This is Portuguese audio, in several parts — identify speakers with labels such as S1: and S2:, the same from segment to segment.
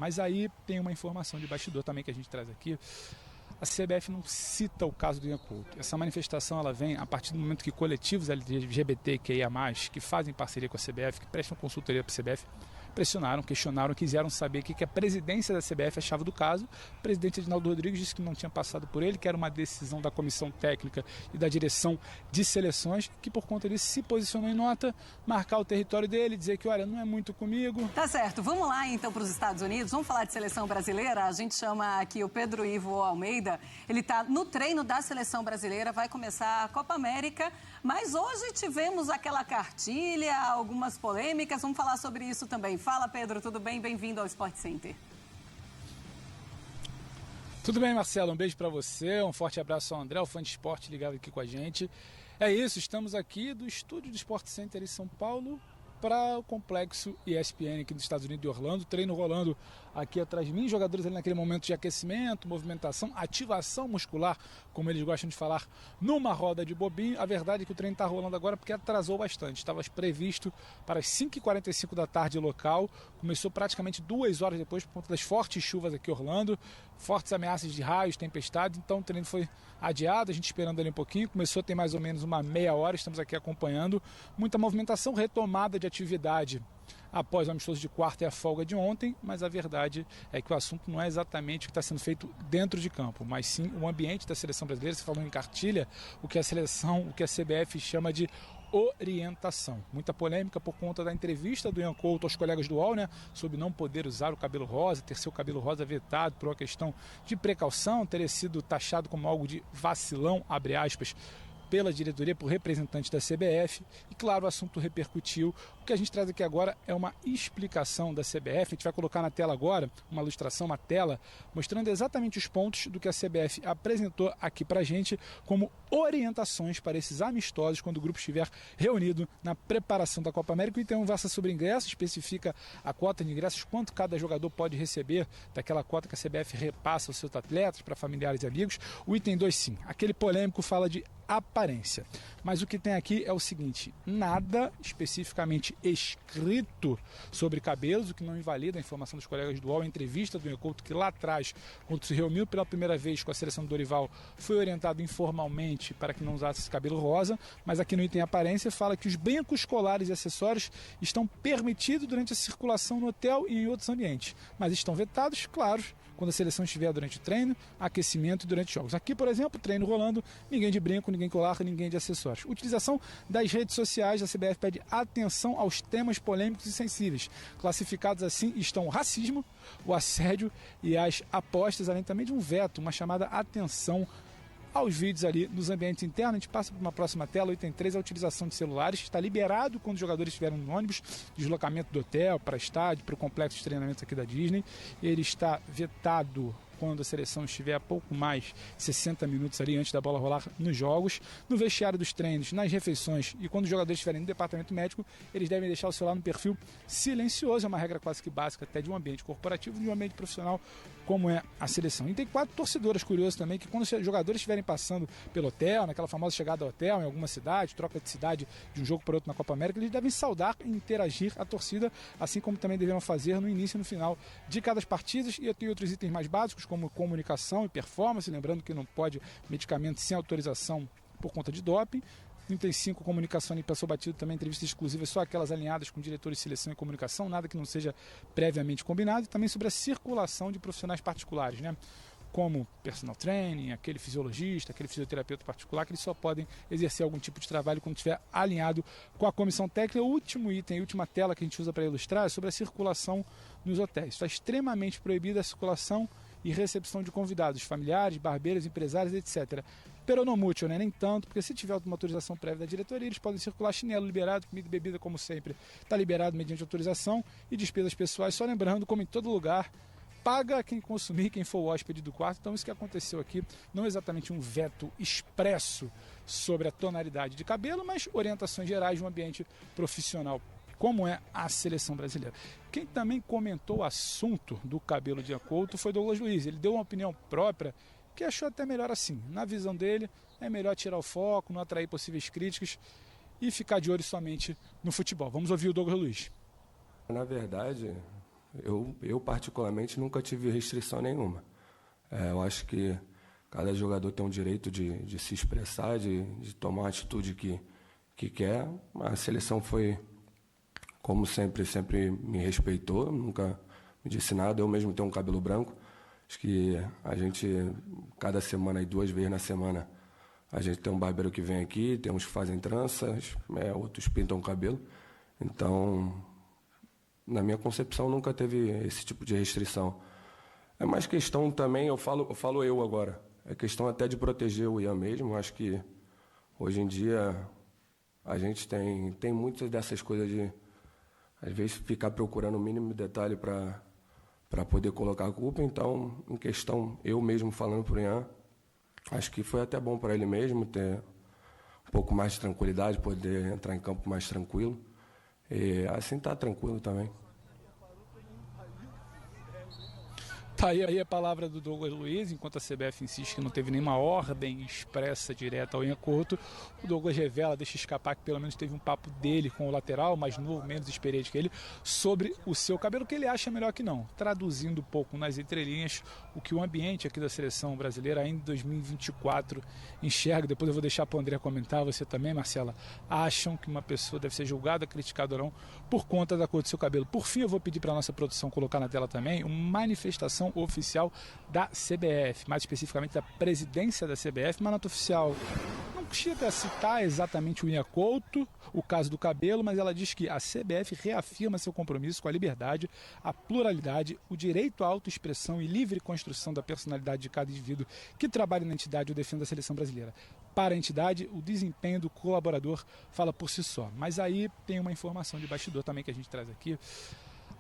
S1: Mas aí tem uma informação de bastidor também que a gente traz aqui. A CBF não cita o caso do Ian Couto. Essa manifestação ela vem a partir do momento que coletivos LGBTQIA+, que fazem parceria com a CBF, que prestam consultoria para a CBF, pressionaram, questionaram, quiseram saber o que a presidência da CBF achava do caso. O presidente Edinaldo Rodrigues disse que não tinha passado por ele, que era uma decisão da comissão técnica e da direção de seleções, que por conta disso se posicionou em nota, marcar o território dele, dizer que, olha, não é muito comigo.
S2: Tá certo, vamos lá então para os Estados Unidos, vamos falar de seleção brasileira. A gente chama aqui o Pedro Ivo Almeida, ele está no treino da seleção brasileira, vai começar a Copa América, mas hoje tivemos aquela cartilha, algumas polêmicas, vamos falar sobre isso também. Fala, Pedro, tudo bem? Bem-vindo ao Sport Center.
S1: Tudo bem, Marcelo? Um beijo para você, um forte abraço ao André, o fã de esporte ligado aqui com a gente. É isso, estamos aqui do estúdio do Sport Center em São Paulo para o complexo ESPN aqui dos Estados Unidos de Orlando, treino rolando aqui atrás de mim, jogadores ali naquele momento de aquecimento, movimentação, ativação muscular, como eles gostam de falar, numa roda de bobinho. A verdade é que o treino está rolando agora porque atrasou bastante, estava previsto para as 5h45 da tarde local, começou praticamente 2 horas depois por conta das fortes chuvas aqui em Orlando, fortes ameaças de raios, tempestades, então o treino foi adiado, a gente esperando ali um pouquinho, começou a ter mais ou menos uma meia hora, estamos aqui acompanhando, muita movimentação, retomada de atividade após o amistoso de quarta e a folga de ontem, mas a verdade é que o assunto não é exatamente o que está sendo feito dentro de campo, mas sim o ambiente da seleção brasileira. Você falou em cartilha, o que a seleção, o que a CBF chama de orientação. Muita polêmica por conta da entrevista do Ian Couto aos colegas do UOL, né, sobre não poder usar o cabelo rosa, ter seu cabelo rosa vetado por uma questão de precaução, ter sido taxado como algo de vacilão, abre aspas, pela diretoria, por representantes da CBF, e claro, o assunto repercutiu. O que a gente traz aqui agora é uma explicação da CBF, a gente vai colocar na tela agora, uma ilustração, uma tela, mostrando exatamente os pontos do que a CBF apresentou aqui pra gente como orientações para esses amistosos quando o grupo estiver reunido na preparação da Copa América. O item 1 versa sobre ingressos, especifica a cota de ingressos, quanto cada jogador pode receber daquela cota que a CBF repassa aos seus atletas, para familiares e amigos. O item 2, sim, aquele polêmico, fala de aparência. Mas o que tem aqui é o seguinte: nada especificamente escrito sobre cabelos, o que não invalida a informação dos colegas do UOL. A entrevista do Ian Couto, que lá atrás, quando se reuniu pela primeira vez com a seleção do Dorival, foi orientado informalmente para que não usasse esse cabelo rosa, mas aqui no item aparência fala que os brincos, colares e acessórios estão permitidos durante a circulação no hotel e em outros ambientes, mas estão vetados, claro, quando a seleção estiver durante o treino, aquecimento e durante jogos. Aqui, por exemplo, treino rolando, ninguém de brinco, ninguém colar, ninguém de acessórios. Utilização das redes sociais, a CBF pede atenção aos temas polêmicos e sensíveis. Classificados assim estão o racismo, o assédio e as apostas, além também de um veto, uma chamada atenção aos vídeos ali nos ambientes internos. A gente passa para uma próxima tela, o item 3, a utilização de celulares. Está liberado quando os jogadores estiverem no ônibus, deslocamento do hotel para estádio, para o complexo de treinamentos aqui da Disney. Ele está vetado quando a seleção estiver a pouco mais de 60 minutos ali antes da bola rolar nos jogos, no vestiário dos treinos, nas refeições e quando os jogadores estiverem no departamento médico, eles devem deixar o celular no perfil silencioso. É uma regra quase que básica até de um ambiente corporativo e de um ambiente profissional como é a seleção. E tem 4 torcedoras curiosas também, que quando os jogadores estiverem passando pelo hotel, naquela famosa chegada ao hotel em alguma cidade, troca de cidade de um jogo para outro na Copa América, eles devem saudar e interagir a torcida, assim como também deverão fazer no início e no final de cada partida. E tem outros itens mais básicos, como comunicação e performance, lembrando que não pode medicamento sem autorização por conta de doping. 35, comunicação e passou batido também, entrevistas exclusivas, só aquelas alinhadas com diretores de seleção e comunicação, nada que não seja previamente combinado. E também sobre a circulação de profissionais particulares, né? Como personal training, aquele fisiologista, aquele fisioterapeuta particular, que eles só podem exercer algum tipo de trabalho quando estiver alinhado com a comissão técnica. O último item, a última tela que a gente usa para ilustrar é sobre a circulação nos hotéis. Está extremamente proibida a circulação e recepção de convidados, familiares, barbeiros, empresários, etc. Peronomútil, né? Nem tanto, porque se tiver uma autorização prévia da diretoria, eles podem circular. Chinelo liberado, comida e bebida, como sempre, está liberado mediante autorização, e despesas pessoais, só lembrando, como em todo lugar, paga quem consumir, quem for o hóspede do quarto. Então isso que aconteceu aqui, não é exatamente um veto expresso sobre a tonalidade de cabelo, mas orientações gerais de um ambiente profissional como é a seleção brasileira. Quem também comentou o assunto do cabelo de Ian Couto foi Douglas Luiz. Ele deu uma opinião própria que achou até melhor assim. Na visão dele, é melhor tirar o foco, não atrair possíveis críticas e ficar de olho somente no futebol. Vamos ouvir o Douglas Luiz.
S3: Na verdade, Eu particularmente, nunca tive restrição nenhuma. Eu acho que cada jogador tem um direito de se expressar, de tomar a atitude que quer. A seleção foi, como sempre me respeitou, nunca me disse nada. Eu mesmo tenho um cabelo branco. Acho que a gente, cada semana, 2 vezes na semana, a gente tem um barbeiro que vem aqui, tem uns que fazem tranças, outros pintam o cabelo. Então, na minha concepção, nunca teve esse tipo de restrição. É mais questão também, eu falo eu agora, é questão até de proteger o Ian mesmo. Acho que hoje em dia a gente tem muitas dessas coisas de, às vezes, ficar procurando o mínimo detalhe para poder colocar a culpa. Então, em questão, eu mesmo falando para o Ian, acho que foi até bom para ele mesmo ter um pouco mais de tranquilidade, poder entrar em campo mais tranquilo. E assim tá tranquilo também.
S1: Tá aí a palavra do Douglas Luiz, enquanto a CBF insiste que não teve nenhuma ordem expressa direta ao Ian Couto. O Douglas revela, deixa escapar que pelo menos teve um papo dele com o lateral, mais novo, menos experiente que ele, sobre o seu cabelo, que ele acha melhor que não. Traduzindo um pouco nas entrelinhas o que o ambiente aqui da seleção brasileira ainda em 2024 enxerga. Depois eu vou deixar para o André comentar, você também, Marcela, acham que uma pessoa deve ser julgada, criticada ou não, por conta da cor do seu cabelo. Por fim, eu vou pedir para a nossa produção colocar na tela também uma manifestação oficial da CBF, mais especificamente da presidência da CBF, uma nota oficial. Não chega a citar exatamente o Ian Couto, o caso do cabelo, mas ela diz que a CBF reafirma seu compromisso com a liberdade, a pluralidade, o direito à autoexpressão e livre construção da personalidade de cada indivíduo que trabalha na entidade ou defenda a seleção brasileira. Para a entidade, o desempenho do colaborador fala por si só. Mas aí tem uma informação de bastidor também que a gente traz aqui.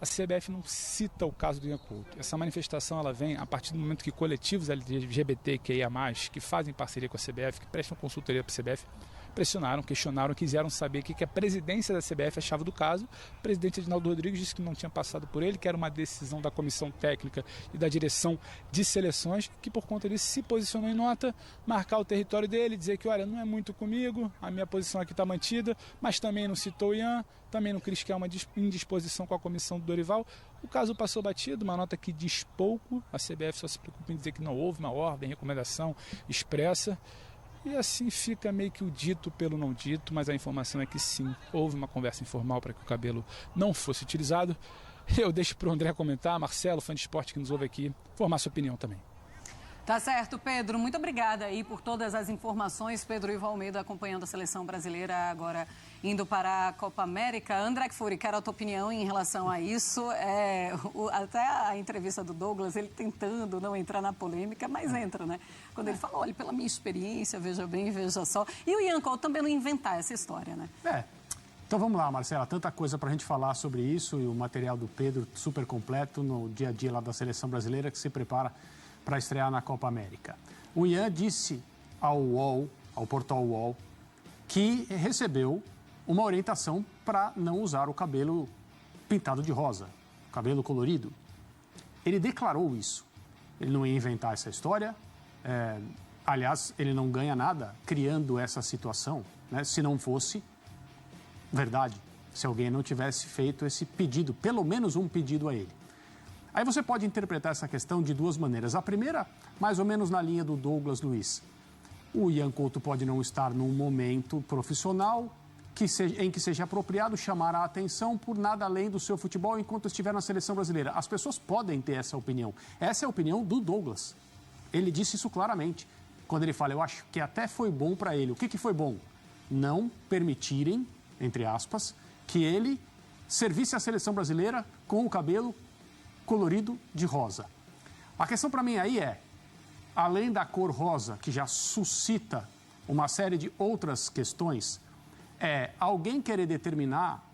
S1: A CBF não cita o caso do Ian Couto. Essa manifestação ela vem a partir do momento que coletivos LGBTQIA+, que fazem parceria com a CBF, que prestam consultoria para a CBF, pressionaram, questionaram, quiseram saber o que a presidência da CBF achava do caso. O presidente Edinaldo Rodrigues disse que não tinha passado por ele, que era uma decisão da comissão técnica e da direção de seleções, que por conta disso se posicionou em nota, marcar o território dele, dizer que, olha, não é muito comigo, a minha posição aqui está mantida, mas também não citou o Ian, também não quis criar uma indisposição com a comissão do Dorival. O caso passou batido, uma nota que diz pouco, a CBF só se preocupa em dizer que não houve uma ordem, recomendação expressa. E assim fica meio que o dito pelo não dito, mas a informação é que sim, houve uma conversa informal para que o cabelo não fosse utilizado. Eu deixo para o André comentar, Marcelo, fã de esporte que nos ouve aqui, formar sua opinião também.
S2: Tá certo, Pedro. Muito obrigada aí por todas as informações. Pedro Ivo Almeida acompanhando a seleção brasileira agora indo para a Copa América. André Kfouri, quero a tua opinião em relação a isso. Até a entrevista do Douglas, ele tentando não entrar na polêmica, mas entra, né? Quando ele fala, olha, pela minha experiência, veja bem, veja só. E o Ian Couto também não inventar essa história, né?
S4: Então vamos lá, Marcela. Tanta coisa para a gente falar sobre isso e o material do Pedro super completo no dia a dia lá da seleção brasileira que se prepara para estrear na Copa América. O Ian disse ao UOL, ao portal UOL, que recebeu uma orientação para não usar o cabelo pintado de rosa, cabelo colorido. Ele declarou isso. Ele não ia inventar essa história. Aliás, ele não ganha nada criando essa situação, né? Se não fosse verdade, se alguém não tivesse feito esse pedido, pelo menos um pedido a ele. Aí você pode interpretar essa questão de duas maneiras. A primeira, mais ou menos na linha do Douglas Luiz. O Ian Couto pode não estar num momento profissional em que seja apropriado chamar a atenção por nada além do seu futebol enquanto estiver na seleção brasileira. As pessoas podem ter essa opinião. Essa é a opinião do Douglas. Ele disse isso claramente. Quando ele fala, eu acho que até foi bom para ele. O que foi bom? Não permitirem, entre aspas, que ele servisse a seleção brasileira com o cabelo colorido de rosa. A questão para mim aí além da cor rosa, que já suscita uma série de outras questões, alguém querer determinar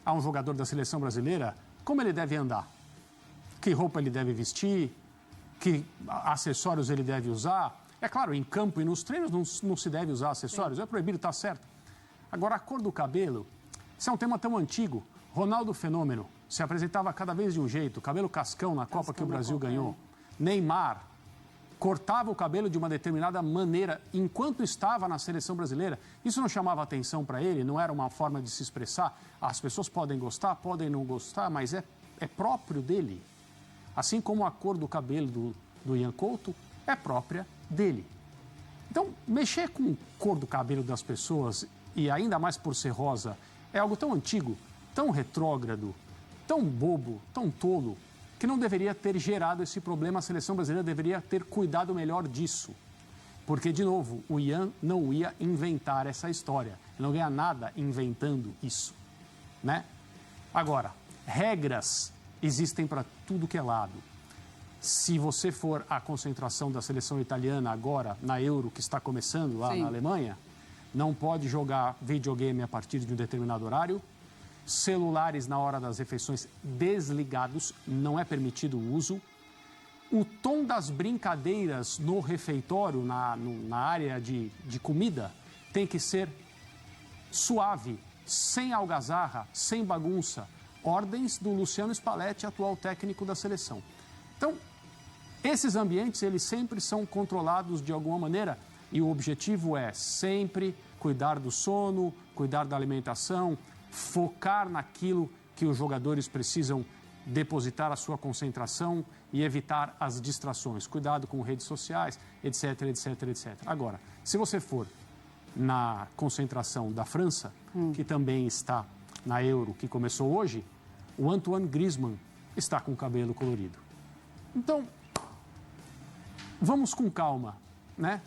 S4: a um jogador da seleção brasileira como ele deve andar, que roupa ele deve vestir, que acessórios ele deve usar. É claro, em campo e nos treinos não se deve usar acessórios, é proibido, está certo. Agora, a cor do cabelo, isso é um tema tão antigo. Ronaldo Fenômeno se apresentava cada vez de um jeito, cabelo cascão na Copa que o Brasil ganhou. Neymar cortava o cabelo de uma determinada maneira enquanto estava na seleção brasileira. Isso não chamava atenção para ele, não era uma forma de se expressar. As pessoas podem gostar, podem não gostar, mas é é próprio dele. Assim como a cor do cabelo do Ian Couto é própria dele. Então, mexer com a cor do cabelo das pessoas, e ainda mais por ser rosa, é algo tão antigo, tão retrógrado, tão bobo, tão tolo, que não deveria ter gerado esse problema. A seleção brasileira deveria ter cuidado melhor disso. Porque, de novo, o Ian não ia inventar essa história. Ele não ganha nada inventando isso, né? Agora, regras existem para tudo que é lado. Se você for à concentração da seleção italiana agora, na Euro, que está começando lá na Alemanha, não pode jogar videogame a partir de um determinado horário, celulares na hora das refeições desligados, não é permitido o uso. O tom das brincadeiras no refeitório, na área de comida, tem que ser suave, sem algazarra, sem bagunça. Ordens do Luciano Spalletti, atual técnico da seleção. Então, esses ambientes, eles sempre são controlados de alguma maneira e o objetivo é sempre cuidar do sono, cuidar da alimentação, focar naquilo que os jogadores precisam depositar a sua concentração e evitar as distrações. Cuidado com redes sociais, etc, etc, etc. Agora, se você for na concentração da França, que também está na Euro, que começou hoje, o Antoine Griezmann está com o cabelo colorido. Então, vamos com calma, né?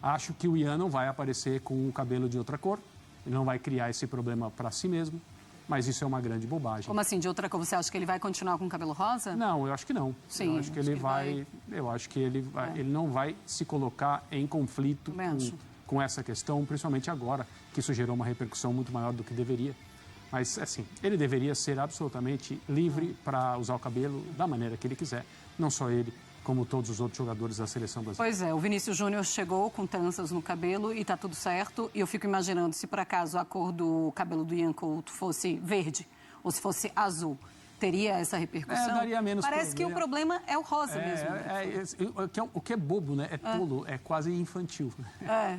S4: Acho que o Ian não vai aparecer com o cabelo de outra cor, ele não vai criar esse problema para si mesmo, mas isso é uma grande bobagem.
S2: Como assim, de outra cor? Você acha que ele vai continuar com o cabelo rosa?
S4: Não, eu acho que não.
S2: Sim,
S4: eu acho que ele vai. Eu acho que ele não vai se colocar em conflito com essa questão, principalmente agora, que isso gerou uma repercussão muito maior do que deveria. Mas, assim, ele deveria ser absolutamente livre para usar o cabelo da maneira que ele quiser. Não só ele, como todos os outros jogadores da seleção brasileira.
S2: Pois é, o Vinícius Júnior chegou com tranças no cabelo e está tudo certo. E eu fico imaginando se, por acaso, a cor do cabelo do Ian Couto fosse verde ou se fosse azul. Teria essa repercussão?
S4: Daria menos
S2: Parece que o problema é o rosa mesmo.
S4: O que é bobo, né? É tolo, é quase infantil.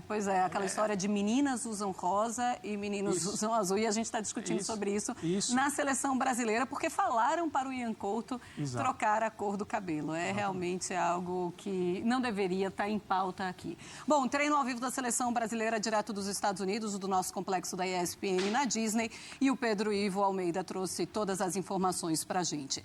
S2: Pois é, aquela história de meninas usam rosa e meninos usam azul. E a gente está discutindo sobre isso na seleção brasileira, porque falaram para o Ian Couto trocar a cor do cabelo. É realmente algo que não deveria estar em pauta aqui. Bom, treino ao vivo da seleção brasileira direto dos Estados Unidos, do nosso complexo da ESPN na Disney. E o Pedro Ivo Almeida trouxe todas as informações para a gente.